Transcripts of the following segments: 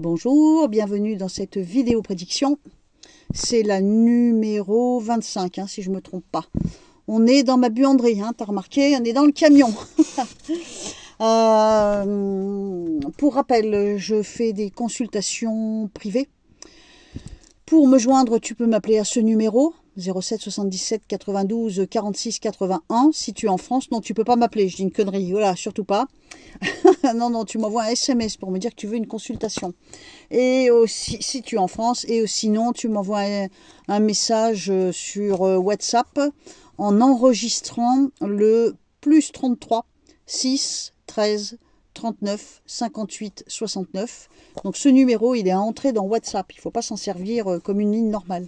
Bonjour, bienvenue dans cette vidéo prédiction. C'est la numéro 25, si je ne me trompe pas. On est dans ma buanderie, t'as remarqué, on est dans le camion. Pour rappel, je fais des consultations privées. Pour me joindre, tu peux m'appeler à ce numéro, 07 77 92 46 81. Si tu es en France, non, tu peux pas m'appeler, je dis une connerie, voilà, surtout pas. Non, tu m'envoies un SMS pour me dire que tu veux une consultation. Et aussi, si tu es en France, et sinon, tu m'envoies un message sur WhatsApp en enregistrant le plus 33 6 13 39 58 69. Donc ce numéro, il est à entrer dans WhatsApp. Il ne faut pas s'en servir comme une ligne normale.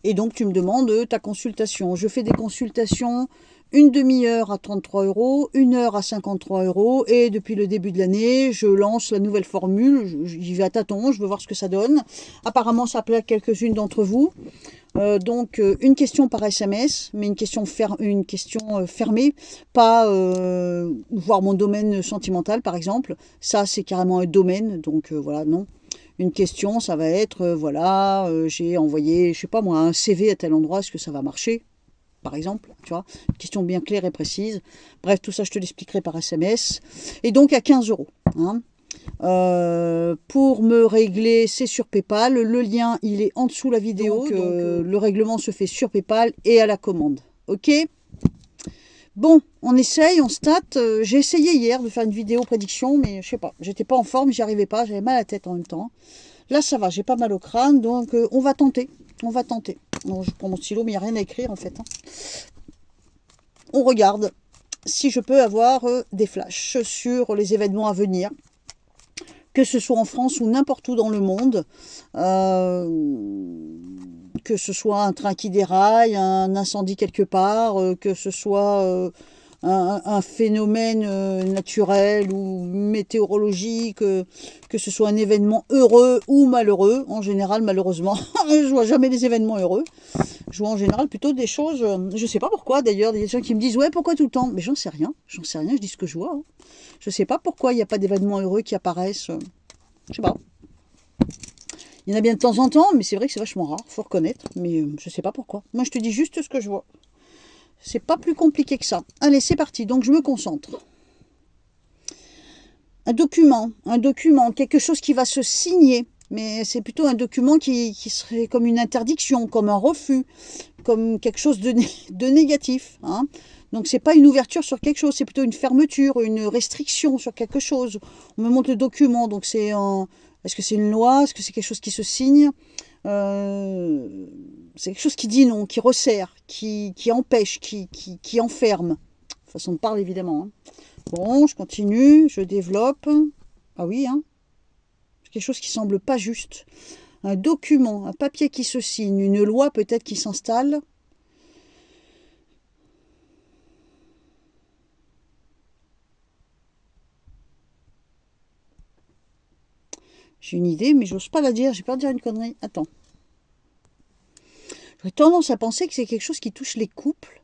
Et donc tu me demandes ta consultation. Je fais des consultations une demi-heure à 33 €, une heure à 53 €. Et depuis le début de l'année, je lance la nouvelle formule. J'y vais à tâtons, je veux voir ce que ça donne. Apparemment, ça plaît à quelques-unes d'entre vous. Donc, une question par SMS, mais une question fermée, pas voir mon domaine sentimental, par exemple. Ça, c'est carrément un domaine, donc voilà, non. Une question, ça va être, voilà, j'ai envoyé, je sais pas moi, un CV à tel endroit, est-ce que ça va marcher, par exemple, tu vois, une question bien claire et précise. Bref, tout ça, je te l'expliquerai par SMS. Et donc, à 15 €. Pour me régler, c'est sur PayPal. Le lien, il est en dessous la vidéo. Donc, le règlement se fait sur PayPal et à la commande. Ok ? Bon, on essaye, on se tâte. J'ai essayé hier de faire une vidéo prédiction, mais je sais pas, j'étais pas en forme, j'y arrivais pas, j'avais mal à la tête en même temps. Là, ça va, j'ai pas mal au crâne, donc on va tenter. On va tenter. Bon, je prends mon stylo, mais il n'y a rien à écrire en fait. On regarde si je peux avoir des flashs sur les événements à venir, que ce soit en France ou n'importe où dans le monde, que ce soit un train qui déraille, un incendie quelque part, que ce soit un phénomène naturel ou météorologique, que ce soit un événement heureux ou malheureux. En général, malheureusement, je vois jamais des événements heureux. Je vois en général plutôt des choses, je sais pas pourquoi d'ailleurs, il y a des gens qui me disent « Ouais, pourquoi tout le temps ?» Mais j'en sais rien, je dis ce que je vois. Je sais pas pourquoi il n'y a pas d'événements heureux qui apparaissent, je sais pas. Il y en a bien de temps en temps, mais c'est vrai que c'est vachement rare, faut reconnaître, mais je sais pas pourquoi. Moi, je te dis juste ce que je vois. C'est pas plus compliqué que ça. Allez, c'est parti, donc je me concentre. Un document, quelque chose qui va se signer, mais c'est plutôt un document qui serait comme une interdiction, comme un refus, comme quelque chose de négatif. Donc c'est pas une ouverture sur quelque chose, c'est plutôt une fermeture, une restriction sur quelque chose. On me montre le document, donc c'est est-ce que c'est une loi, est-ce que c'est quelque chose qui se signe, c'est quelque chose qui dit non, qui resserre, qui empêche, qui enferme. Façon de parler évidemment. Bon, je continue, je développe. Ah oui, c'est quelque chose qui semble pas juste. Un document, un papier qui se signe, une loi peut-être qui s'installe. J'ai une idée, mais j'ose pas la dire, j'ai peur de dire une connerie. Attends. J'aurais tendance à penser que c'est quelque chose qui touche les couples,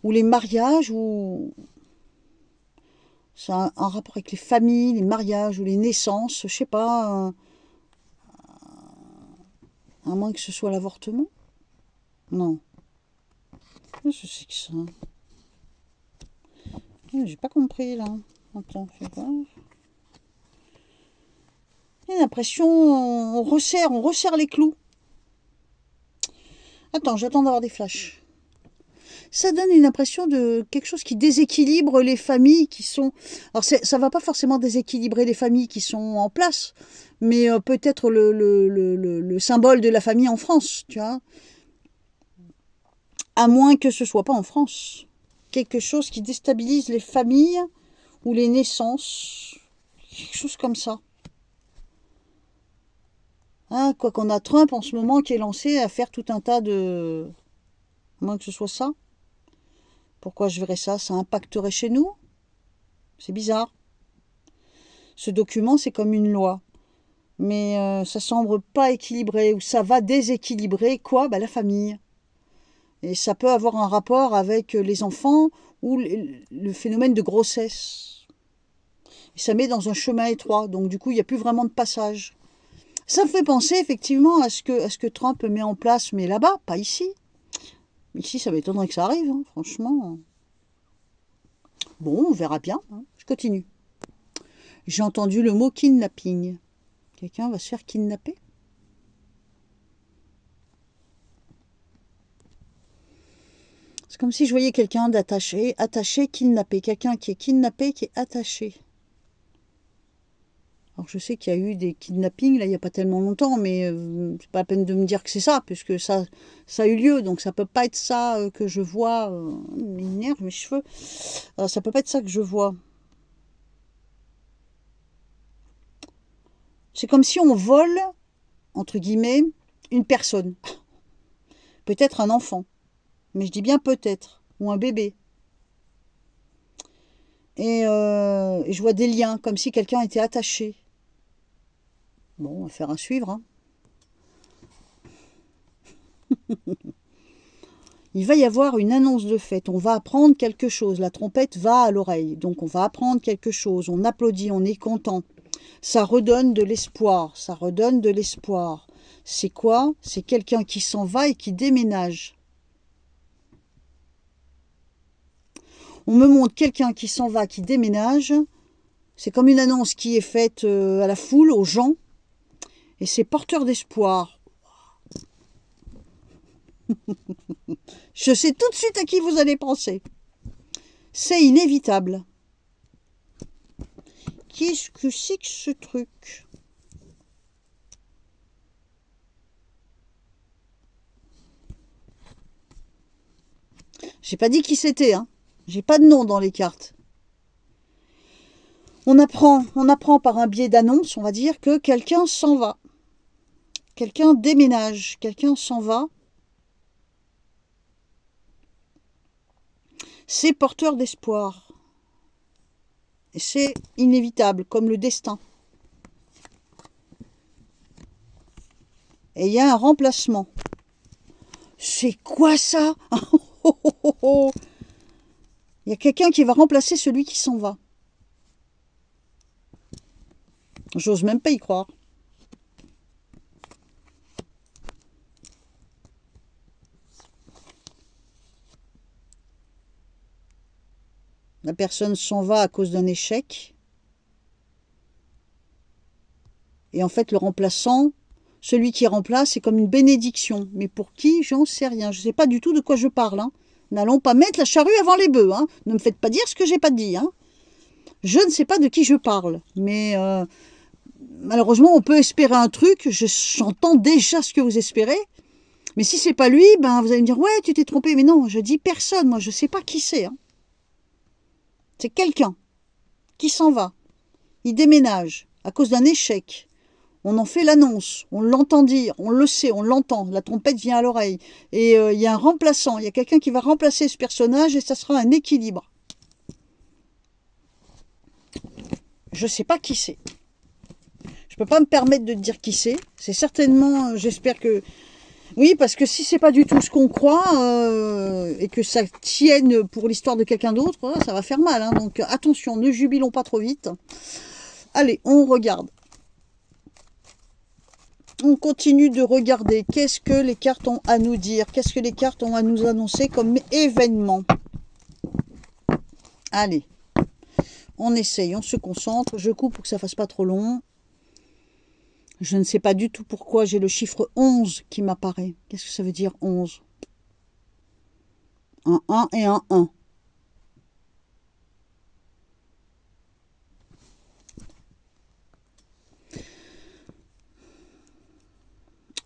ou les mariages, ou c'est un rapport avec les familles, les mariages, ou les naissances, je sais pas, à moins que ce soit l'avortement. Non. Je sais que ça. J'ai pas compris là. Attends, je sais pas. J'ai l'impression on resserre les clous. Attends, j'attends d'avoir des flashs. Ça donne une impression de quelque chose qui déséquilibre les familles qui sont... Alors ça va pas forcément déséquilibrer les familles qui sont en place, mais peut-être le symbole de la famille en France, tu vois. À moins que ce soit pas en France. Quelque chose qui déstabilise les familles ou les naissances. Quelque chose comme ça. Quoi qu'on a Trump en ce moment qui est lancé à faire tout un tas de... À moins que ce soit ça. Pourquoi je verrais ça? Ça impacterait chez nous? C'est bizarre. Ce document, c'est comme une loi. Mais ça semble pas équilibré. Ou ça va déséquilibrer quoi? La famille. Et ça peut avoir un rapport avec les enfants ou le phénomène de grossesse. Et ça met dans un chemin étroit. Donc du coup, il n'y a plus vraiment de passage. Ça me fait penser effectivement à ce que Trump met en place, mais là-bas, pas ici. Ici, ça m'étonnerait que ça arrive, hein, franchement. Bon, on verra bien. Hein. Je continue. J'ai entendu le mot kidnapping. Quelqu'un va se faire kidnapper? C'est comme si je voyais quelqu'un d'attaché, attaché, kidnappé. Quelqu'un qui est kidnappé, qui est attaché. Alors je sais qu'il y a eu des kidnappings, là, il n'y a pas tellement longtemps, mais c'est pas la peine de me dire que c'est ça, puisque ça a eu lieu, donc ça peut pas être ça que je vois. Il m'énerve mes cheveux. Ça peut pas être ça que je vois. C'est comme si on vole, entre guillemets, une personne. Peut-être un enfant, mais je dis bien peut-être, ou un bébé. Et je vois des liens, comme si quelqu'un était attaché. Bon, on va faire un suivre. Hein. Il va y avoir une annonce de fête. On va apprendre quelque chose. La trompette va à l'oreille. Donc on va apprendre quelque chose. On applaudit, on est content. Ça redonne de l'espoir. Ça redonne de l'espoir. C'est quoi? C'est quelqu'un qui s'en va et qui déménage. On me montre quelqu'un qui s'en va, qui déménage. C'est comme une annonce qui est faite à la foule, aux gens. Et c'est porteur d'espoir. Je sais tout de suite à qui vous allez penser. C'est inévitable. Qu'est-ce que c'est que ce truc? J'ai pas dit qui c'était, hein. J'ai pas de nom dans les cartes. On apprend par un biais d'annonce, on va dire, que quelqu'un s'en va. Quelqu'un déménage, quelqu'un s'en va. C'est porteur d'espoir. Et c'est inévitable, comme le destin. Et il y a un remplacement. C'est quoi ça? Il y a quelqu'un qui va remplacer celui qui s'en va. J'ose même pas y croire. La personne s'en va à cause d'un échec. Et en fait, le remplaçant, celui qui remplace, c'est comme une bénédiction. Mais pour qui? J'en sais rien. Je ne sais pas du tout de quoi je parle. Hein. N'allons pas mettre la charrue avant les bœufs. Hein. Ne me faites pas dire ce que j'ai pas dit. Hein. Je ne sais pas de qui je parle. Mais malheureusement, on peut espérer un truc. J'entends déjà ce que vous espérez. Mais si c'est pas lui, ben vous allez me dire, ouais, tu t'es trompé. Mais non, je dis personne. Moi, je ne sais pas qui c'est. Hein. C'est quelqu'un qui s'en va. Il déménage à cause d'un échec. On en fait l'annonce, on l'entend dire, on le sait, on l'entend, la trompette vient à l'oreille. Et il y a un remplaçant, il y a quelqu'un qui va remplacer ce personnage et ça sera un équilibre. Je ne sais pas qui c'est. Je ne peux pas me permettre de dire qui c'est. C'est certainement, j'espère que... Oui, parce que si c'est pas du tout ce qu'on croit et que ça tienne pour l'histoire de quelqu'un d'autre, ça va faire mal. Hein. Donc attention, ne jubilons pas trop vite. Allez, on regarde. On continue de regarder. Qu'est-ce que les cartes ont à nous dire? Qu'est-ce que les cartes ont à nous annoncer comme événement? Allez, on essaye, on se concentre. Je coupe pour que ça ne fasse pas trop long. Je ne sais pas du tout pourquoi j'ai le chiffre 11 qui m'apparaît. Qu'est-ce que ça veut dire 11? Un 1 et un 1.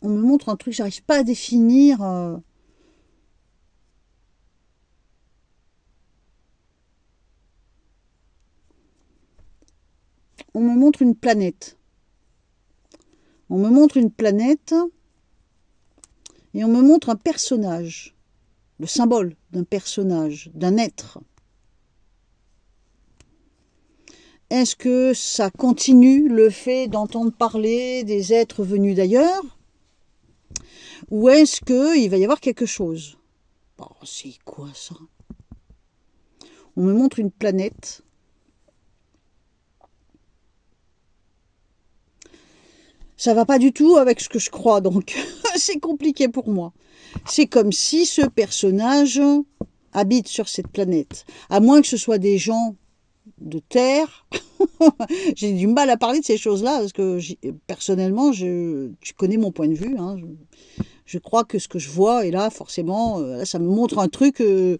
On me montre un truc, j'arrive pas à définir. On me montre une planète. On me montre une planète et on me montre un personnage. Le symbole d'un personnage, d'un être. Est-ce que ça continue le fait d'entendre parler des êtres venus d'ailleurs? Ou est-ce qu'il va y avoir quelque chose? Oh, c'est quoi ça? On me montre une planète. Ça va pas du tout avec ce que je crois, donc c'est compliqué pour moi. C'est comme si ce personnage habite sur cette planète. À moins que ce soit des gens de Terre. J'ai du mal à parler de ces choses-là, parce que personnellement, tu connais mon point de vue. Hein, je crois que ce que je vois, et là, forcément, là, ça me montre un truc que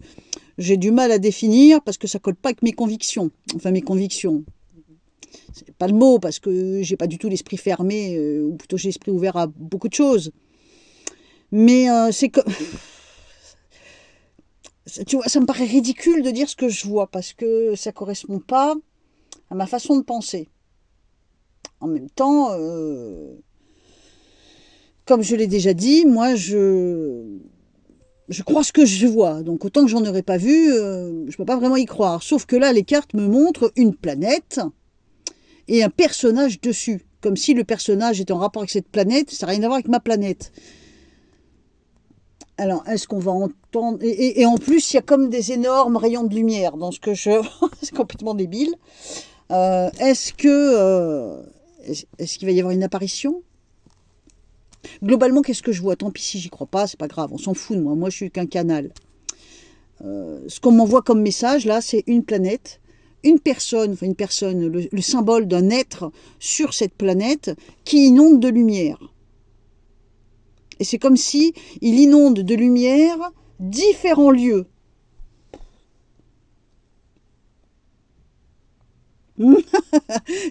j'ai du mal à définir, parce que ça colle pas avec mes convictions. Enfin, mes convictions. C'est pas le mot, parce que j'ai pas du tout l'esprit fermé, ou plutôt j'ai l'esprit ouvert à beaucoup de choses. Mais c'est que... Tu vois, ça me paraît ridicule de dire ce que je vois, parce que ça correspond pas à ma façon de penser. En même temps, comme je l'ai déjà dit, moi je crois ce que je vois. Donc autant que j'en aurais pas vu, je peux pas vraiment y croire. Sauf que là, les cartes me montrent une planète et un personnage dessus. Comme si le personnage était en rapport avec cette planète, ça n'a rien à voir avec ma planète. Alors, est-ce qu'on va entendre... Et en plus, il y a comme des énormes rayons de lumière dans ce que je... C'est complètement débile. Est-ce qu'il va y avoir une apparition? Globalement, qu'est-ce que je vois? Tant pis si j'y crois pas, c'est pas grave, on s'en fout de moi. Moi, je suis qu'un canal. Ce qu'on m'envoie comme message, là, c'est une planète, une personne, le symbole d'un être sur cette planète qui inonde de lumière. Et c'est comme si il inonde de lumière différents lieux.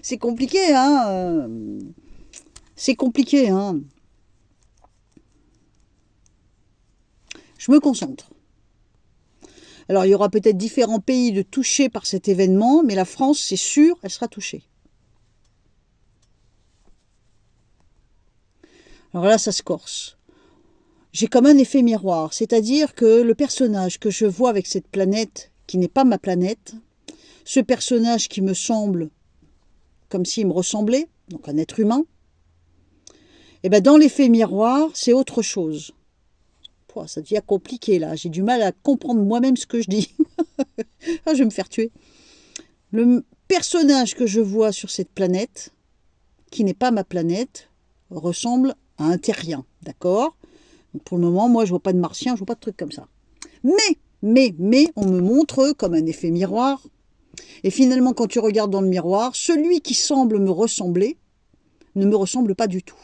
C'est compliqué, hein. C'est compliqué, hein. Je me concentre. Alors, il y aura peut-être différents pays de touchés par cet événement, mais la France, c'est sûr, elle sera touchée. Alors là, ça se corse. J'ai comme un effet miroir, c'est-à-dire que le personnage que je vois avec cette planète, qui n'est pas ma planète, ce personnage qui me semble comme s'il me ressemblait, donc un être humain, et bien dans l'effet miroir, c'est autre chose. Pouah, ça devient compliqué là, j'ai du mal à comprendre moi-même ce que je dis. Ah, je vais me faire tuer. Le personnage que je vois sur cette planète, qui n'est pas ma planète, ressemble à un terrien, d'accord? Pour le moment, moi, je vois pas de martien, je vois pas de trucs comme ça. Mais, on me montre comme un effet miroir. Et finalement, quand tu regardes dans le miroir, celui qui semble me ressembler ne me ressemble pas du tout.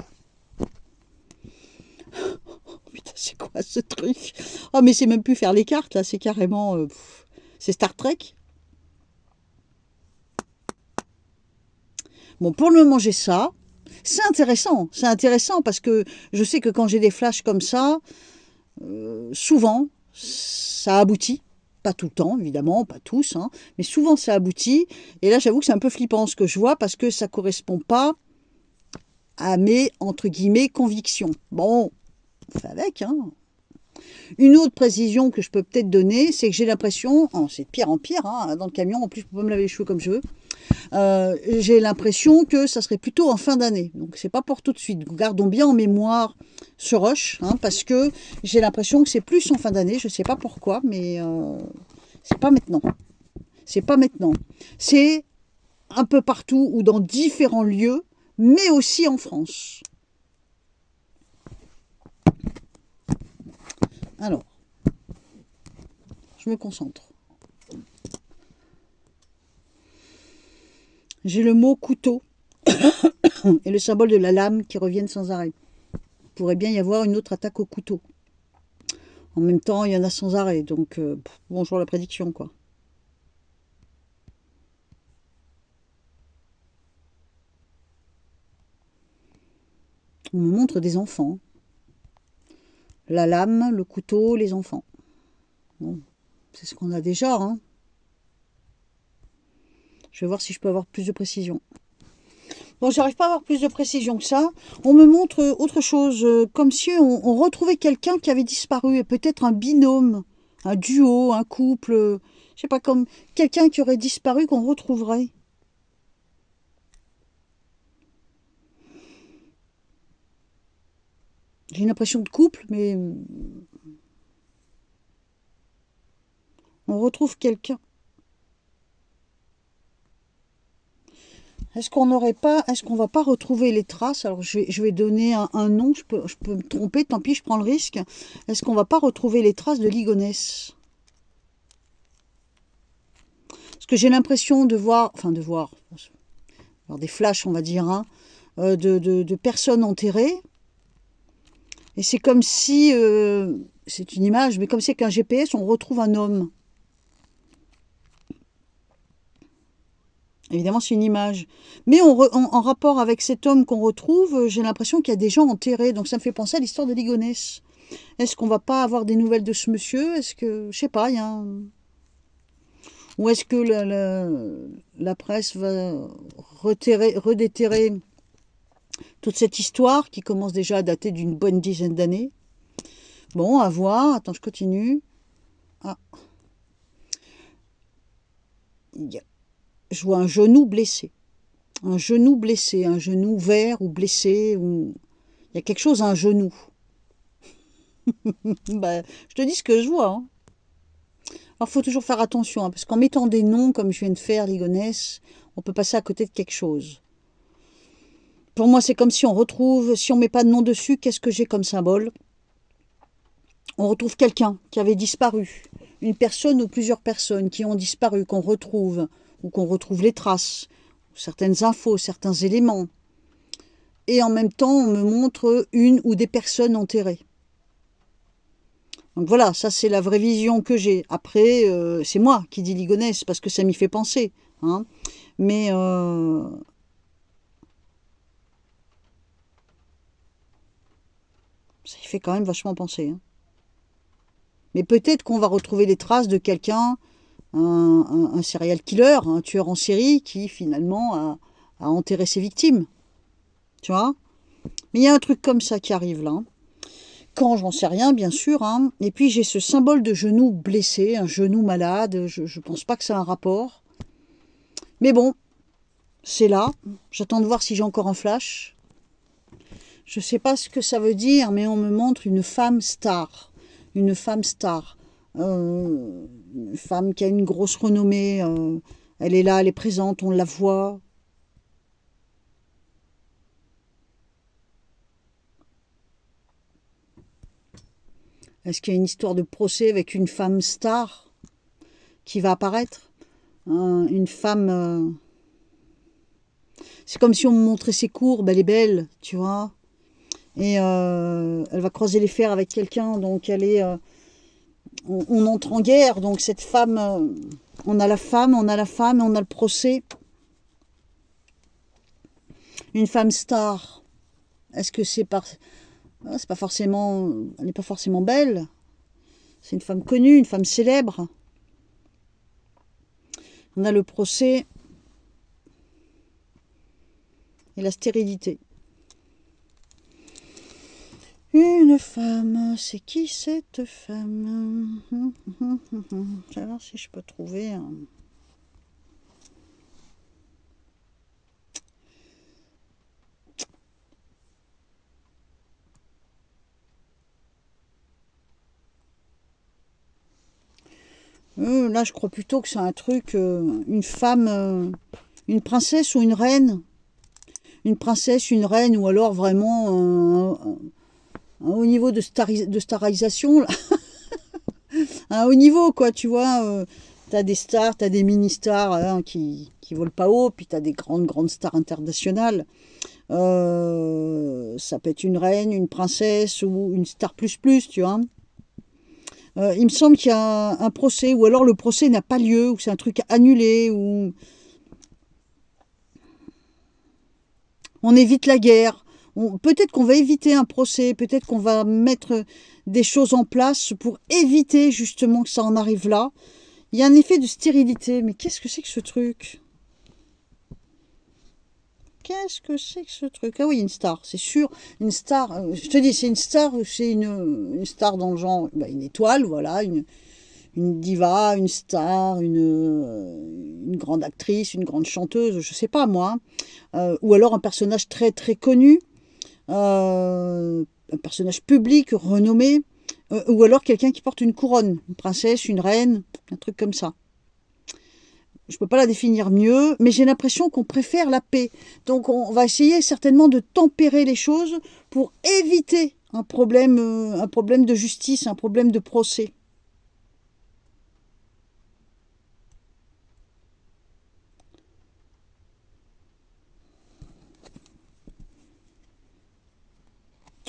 Putain, c'est quoi ce truc? Oh, mais c'est même plus faire les cartes, là, c'est carrément... c'est Star Trek. Bon, pour le moment, j'ai ça. C'est intéressant parce que je sais que quand j'ai des flashs comme ça, souvent, ça aboutit. Pas tout le temps, évidemment, pas tous, hein, mais souvent ça aboutit. Et là, j'avoue que c'est un peu flippant ce que je vois parce que ça ne correspond pas à mes, entre guillemets, convictions. Bon, on fait avec, hein. Une autre précision que je peux peut-être donner, c'est que j'ai l'impression, oh, c'est de pire en pire, hein, dans le camion, en plus je peux pas me laver les cheveux comme je veux, j'ai l'impression que ça serait plutôt en fin d'année. Donc c'est pas pour tout de suite. Gardons bien en mémoire ce rush, hein, parce que j'ai l'impression que c'est plus en fin d'année. Je sais pas pourquoi, mais c'est pas maintenant. C'est pas maintenant. C'est un peu partout ou dans différents lieux, mais aussi en France. Alors, je me concentre. J'ai le mot couteau et le symbole de la lame qui reviennent sans arrêt. Il pourrait bien y avoir une autre attaque au couteau. En même temps, il y en a sans arrêt, donc bonjour la prédiction, quoi. On me montre des enfants. La lame, le couteau, les enfants. Bon, c'est ce qu'on a déjà, hein. Je vais voir si je peux avoir plus de précision. Bon, j'arrive pas à avoir plus de précision que ça. On me montre autre chose, comme si on retrouvait quelqu'un qui avait disparu, et peut-être un binôme, un duo, un couple, je sais pas, comme quelqu'un qui aurait disparu qu'on retrouverait. J'ai une impression de couple, mais on retrouve quelqu'un. Est-ce qu'on n'aurait pas, est-ce qu'on va pas retrouver les traces? Alors je vais donner un nom, je peux me tromper, tant pis, je prends le risque. Est-ce qu'on va pas retrouver les traces de Ligonesse? Parce que j'ai l'impression de voir, enfin de voir des flashs, on va dire, hein, de personnes enterrées. Et c'est comme si, c'est une image, mais comme si avec un GPS, on retrouve un homme. Évidemment, c'est une image. Mais en rapport avec cet homme qu'on retrouve, j'ai l'impression qu'il y a des gens enterrés. Donc ça me fait penser à l'histoire de Ligonesse. Est-ce qu'on va pas avoir des nouvelles de ce monsieur? Est-ce que, je sais pas, il y a un... Ou est-ce que la presse va redéterrer toute cette histoire qui commence déjà à dater d'une bonne dizaine d'années? Bon, à voir. Attends, je continue. Ah. Je vois un genou blessé. Un genou blessé, un genou vert ou blessé. Ou... Il y a quelque chose à un genou. Ben, je te dis ce que je vois. Hein. Alors, il faut toujours faire attention, hein, parce qu'en mettant des noms, comme je viens de faire, Ligonesse, on peut passer à côté de quelque chose. Pour moi, c'est comme si on retrouve, si on ne met pas de nom dessus, qu'est-ce que j'ai comme symbole? On retrouve quelqu'un qui avait disparu. Une personne ou plusieurs personnes qui ont disparu, qu'on retrouve, ou qu'on retrouve les traces, certaines infos, certains éléments. Et en même temps, on me montre une ou des personnes enterrées. Donc voilà, ça c'est la vraie vision que j'ai. Après, c'est moi qui dis Ligonesse, parce que ça m'y fait penser. Hein. Mais ça y fait quand même vachement penser. Hein. Mais peut-être qu'on va retrouver les traces de quelqu'un, un serial killer, un tueur en série, qui finalement a enterré ses victimes. Tu vois? Mais il y a un truc comme ça qui arrive là. Quand, j'en sais rien, bien sûr. Hein. Et puis j'ai ce symbole de genou blessé, un genou malade. Je ne pense pas que ça a un rapport. Mais bon, c'est là. J'attends de voir si j'ai encore un flash. Je ne sais pas ce que ça veut dire, mais on me montre une femme star. Une femme star. Une femme qui a une grosse renommée. Elle est là, elle est présente, on la voit. Est-ce qu'il y a une histoire de procès avec une femme star qui va apparaître? Une femme... c'est comme si on me montrait ses courbes, elle est belle, tu vois. Et elle va croiser les fers avec quelqu'un, donc elle est... on entre en guerre, donc cette femme... on a la femme, on a la femme, et on a le procès. Une femme star. Est-ce que c'est par... c'est pas forcément... Elle n'est pas forcément belle. C'est une femme connue, une femme célèbre. On a le procès et la stérilité. Une femme, c'est qui cette femme? Je vais voir si je peux trouver un... Là, je crois plutôt que c'est un truc, une femme, une princesse ou une reine. Une princesse, une reine, ou alors vraiment un haut niveau de starisation. Là. Un haut niveau, quoi, tu vois. T'as des stars, t'as des mini-stars hein, qui volent pas haut, puis t'as des grandes stars internationales. Ça peut être une reine, une princesse ou une star plus, tu vois. Il me semble qu'il y a un procès, ou alors le procès n'a pas lieu, ou c'est un truc annulé, ou on évite la guerre. Peut-être qu'on va éviter un procès, peut-être qu'on va mettre des choses en place pour éviter justement que ça en arrive là. Il y a un effet de stérilité, mais qu'est-ce que c'est que ce truc? Qu'est-ce que c'est que ce truc? Ah oui, une star, c'est sûr. Une star, je te dis, c'est une star ou c'est une star dans le genre, une étoile, voilà, une diva, une star, une grande actrice, une grande chanteuse, je sais pas moi. Ou alors un personnage très très connu, un personnage public, renommé, ou alors quelqu'un qui porte une couronne, une princesse, une reine, un truc comme ça. je ne peux pas la définir mieux, mais j'ai l'impression qu'on préfère la paix. Donc on va essayer certainement de tempérer les choses pour éviter un problème de justice, un problème de procès.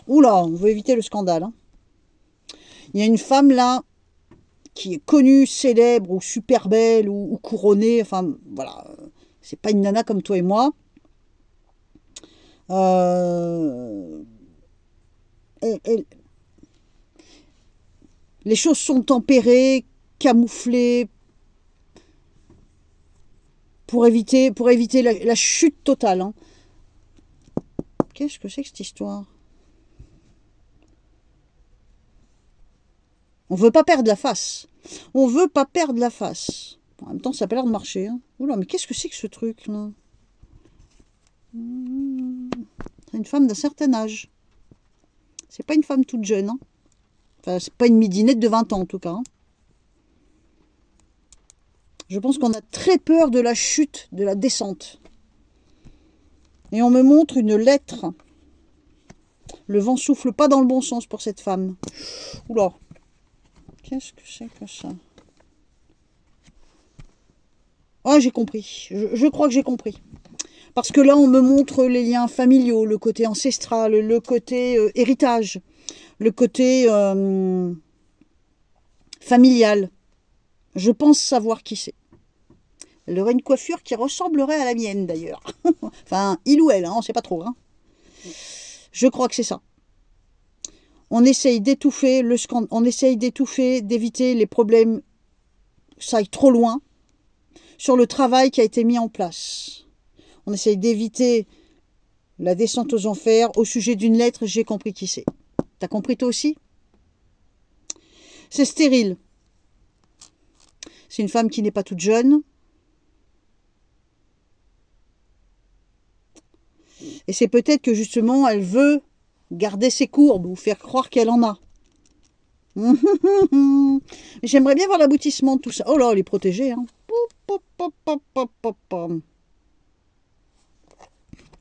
Oula, on veut éviter le scandale. Hein. Il y a une femme là qui est connue, célèbre ou super belle ou couronnée. Enfin voilà, c'est pas une nana comme toi et moi. Les choses sont tempérées, camouflées pour éviter la chute totale. Hein. Qu'est-ce que c'est que cette histoire? On veut pas perdre la face. On veut pas perdre la face. En même temps, ça a pas l'air de marcher. Hein. Oula, mais qu'est-ce que c'est que ce truc là? C'est une femme d'un certain âge. C'est pas une femme toute jeune. Hein. Enfin, c'est pas une midinette de 20 ans en tout cas. Hein. Je pense qu'on a très peur de la chute, de la descente. Et on me montre une lettre. Le vent souffle pas dans le bon sens pour cette femme. Oula. Qu'est-ce que c'est que ça? Ah, j'ai compris. Je crois que j'ai compris. Parce que là, on me montre les liens familiaux, le côté ancestral, le côté héritage, le côté familial. Je pense savoir qui c'est. Elle aurait une coiffure qui ressemblerait à la mienne, d'ailleurs. Enfin, il ou elle, hein, on ne sait pas trop. Hein. Je crois que c'est ça. On essaye d'étouffer le scandale, on essaye d'étouffer, d'éviter les problèmes, ça aille trop loin, sur le travail qui a été mis en place. On essaye d'éviter la descente aux enfers. Au sujet d'une lettre, j'ai compris qui c'est. T'as compris toi aussi? C'est stérile. C'est une femme qui n'est pas toute jeune. Et c'est peut-être que justement, elle veut garder ses courbes ou faire croire qu'elle en a. J'aimerais bien voir l'aboutissement de tout ça. Oh là, elle est protégée. Hein.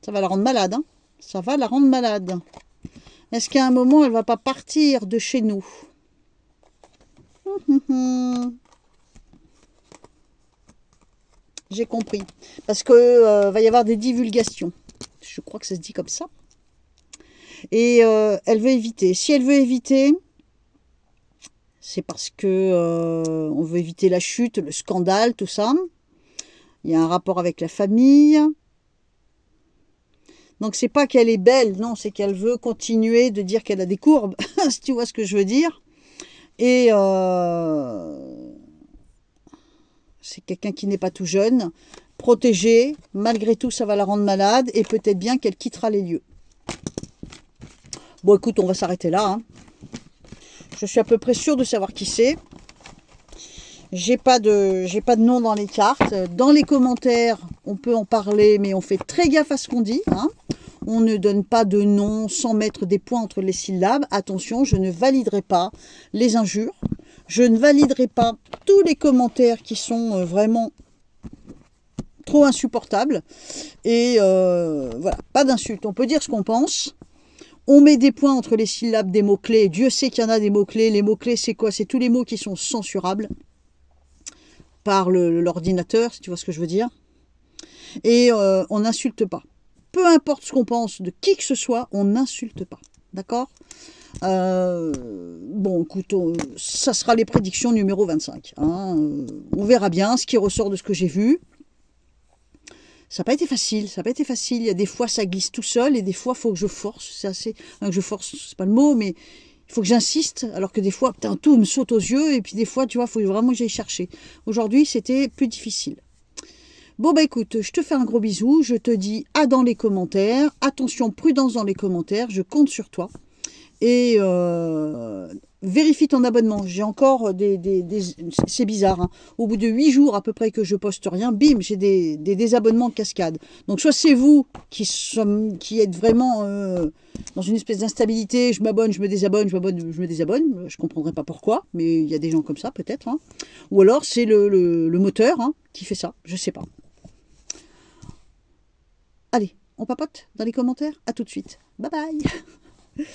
Ça va la rendre malade. Hein. Ça va la rendre malade. Est-ce qu'à un moment, elle ne va pas partir de chez nous? J'ai compris. Parce que va y avoir des divulgations. Je crois que ça se dit comme ça. Et elle veut éviter. Si elle veut éviter, c'est parce que on veut éviter la chute, le scandale, tout ça. Il y a un rapport avec la famille. Donc c'est pas qu'elle est belle, non, c'est qu'elle veut continuer de dire qu'elle a des courbes, si tu vois ce que je veux dire. Et c'est quelqu'un qui n'est pas tout jeune, protégé, malgré tout ça va la rendre malade, et peut-être bien qu'elle quittera les lieux. Bon écoute, on va s'arrêter là. Hein. Je suis à peu près sûre de savoir qui c'est. J'ai pas de nom dans les cartes. Dans les commentaires, on peut en parler, mais on fait très gaffe à ce qu'on dit. Hein. On ne donne pas de nom sans mettre des points entre les syllabes. Attention, je ne validerai pas les injures. Je ne validerai pas tous les commentaires qui sont vraiment trop insupportables. Et voilà, pas d'insultes. On peut dire ce qu'on pense. On met des points entre les syllabes des mots-clés. Dieu sait qu'il y en a des mots-clés. Les mots-clés, c'est quoi? C'est tous les mots qui sont censurables par l'ordinateur, si tu vois ce que je veux dire. Et on n'insulte pas. Peu importe ce qu'on pense de qui que ce soit, on n'insulte pas. D'accord? Bon, écoute, ça sera les prédictions numéro 25. Hein. On verra bien ce qui ressort de ce que j'ai vu. Ça n'a pas été facile, ça n'a pas été facile. Il y a des fois, ça glisse tout seul, et des fois, il faut que je force. C'est assez... Enfin, que je force, c'est pas le mot, mais il faut que j'insiste, alors que des fois, putain, tout me saute aux yeux, et puis des fois, tu vois, il faut vraiment que j'aille chercher. Aujourd'hui, c'était plus difficile. Bon, bah écoute, je te fais un gros bisou, je te dis à dans les commentaires. Attention, prudence dans les commentaires, je compte sur toi. Et vérifie ton abonnement. J'ai encore c'est bizarre, hein. Au bout de 8 jours à peu près que je poste rien, bim, j'ai des désabonnements en cascade. Donc soit c'est vous qui êtes vraiment dans une espèce d'instabilité, je m'abonne, je me désabonne, je m'abonne, je me désabonne, je comprendrai pas pourquoi, mais il y a des gens comme ça peut-être, hein. Ou alors c'est le moteur, hein, qui fait ça, je sais pas. Allez, on papote dans les commentaires, à tout de suite. Bye bye.